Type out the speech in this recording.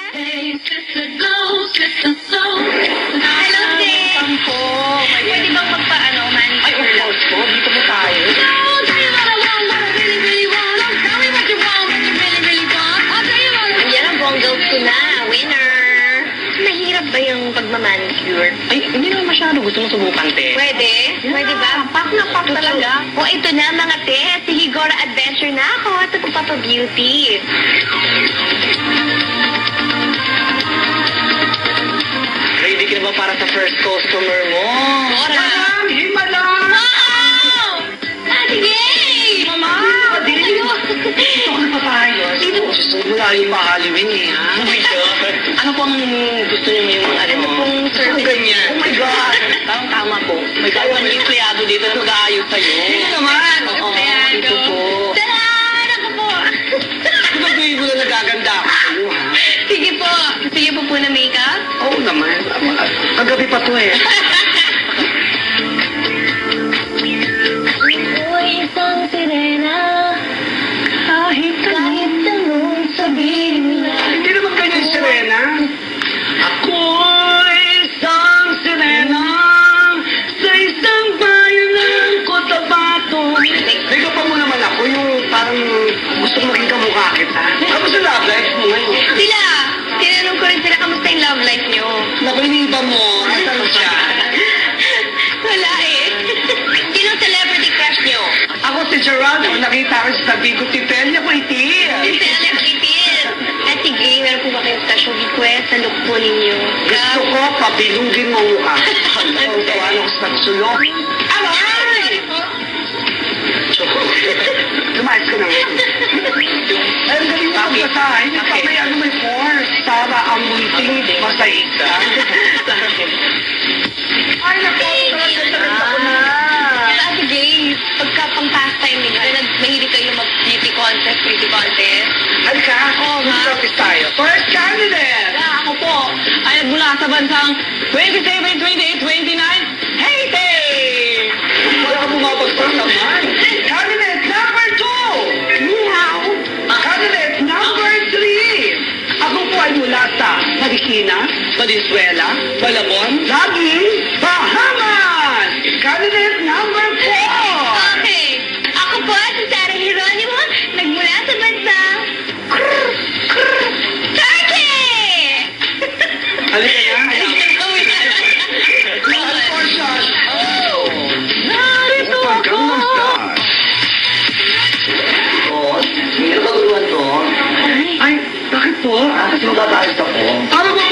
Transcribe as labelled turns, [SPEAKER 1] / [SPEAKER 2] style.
[SPEAKER 1] Hey, sister, go, sister, so.
[SPEAKER 2] Hello, Sis. Pwede bang manicure lang?
[SPEAKER 3] Dito po tayo.
[SPEAKER 1] No, tell you what I want, what I really, really want. Don't tell me what you want, what you really, really want. I'll tell you what I want.
[SPEAKER 2] Yan ang bongles ko na. Winner. Mahirap ba yung pagmamanicure?
[SPEAKER 3] Ay, hindi naman masyado. Gusto mo subukan, te?
[SPEAKER 2] Pwede? Pwede ba? Pak na pak talaga. O ito na mga te. Si Higora Adventure na ako. Ito po Papa Beauty.
[SPEAKER 3] Ready ka na ba para sa first customer mo?
[SPEAKER 1] Wow! Ate Gay!
[SPEAKER 3] Mama!
[SPEAKER 1] Dito
[SPEAKER 3] Gusto ko na papayos.
[SPEAKER 1] Dito po.
[SPEAKER 3] Gusto ko lalo yung pa-Halloween eh, ha? Oh my God. Ano pong gusto niyo yung ano mo?
[SPEAKER 2] pong service?
[SPEAKER 3] Ganyan. Oh my God. Tama po. May kaya may empleyado dito na mag-aayos sa'yo. Dito naman. Oo, dito po.
[SPEAKER 1] Tara! Ako po.
[SPEAKER 3] Di ba tuwing ko na nagaganda ako sa'yo, ha?
[SPEAKER 2] Sige po. Sige po na makeup.
[SPEAKER 3] Oo naman. Kagabi pa to eh.
[SPEAKER 1] Ako'y isang sirena. Kahit anong sabihin nila.
[SPEAKER 3] Hindi naman ganyan, Serena. Ako'y isang sirena sa isang bayan ng Cotabato. Teka pa mo naman ako, yung parang gusto ko maging kamukha kita. Kamusta sa love life mo ngayon?
[SPEAKER 2] Sila. Tinanong ko rin sila kamusta yung love life nyo.
[SPEAKER 3] Naku, iniba mo. Nasaan siya?
[SPEAKER 2] Wala eh. Sino celebrity crush nyo?
[SPEAKER 3] Ako si Geraldo. Nakita ko sa tabi ko, Titelia ko iti.
[SPEAKER 2] Celebrities. At sige, meron po ba kayong special request sa look po ninyo?
[SPEAKER 3] Gusto ko, pabilugin mo mukha. Alam ko ano ko sa sulok. Ano?
[SPEAKER 2] Sorry po.
[SPEAKER 3] Lumayas ka naman. Ay, ang galing mo magbasahin.
[SPEAKER 2] Okay.
[SPEAKER 3] May ano may force. Sara ang munting masahita. Ay, naku. Talaga ako na.
[SPEAKER 2] Ate Gay, pagka pang pastime ninyo, mahilig kayo mag-beauty contest,
[SPEAKER 3] Halika. Mag-practice tayo. First candidate.
[SPEAKER 2] Ako po, ay mula sa bansang 27, 28, 29, Haiti!
[SPEAKER 3] Wala ka bumabagsak naman. Candidate number 2.
[SPEAKER 2] Meow!
[SPEAKER 3] Candidate number 3. Ako po ay mula sa Marikina, Valenzuela, Malabon, Laging, Bahamas. Candidate number 4.
[SPEAKER 2] Okay, ako po si Sarah Geronimo, nagmula sa bansang Turkey!
[SPEAKER 3] Halika na. Unfortunate.
[SPEAKER 2] Narito ako!
[SPEAKER 3] Meron ba guluhan to? Ay, bakit po? Kasi magbabayos ako. Ano ba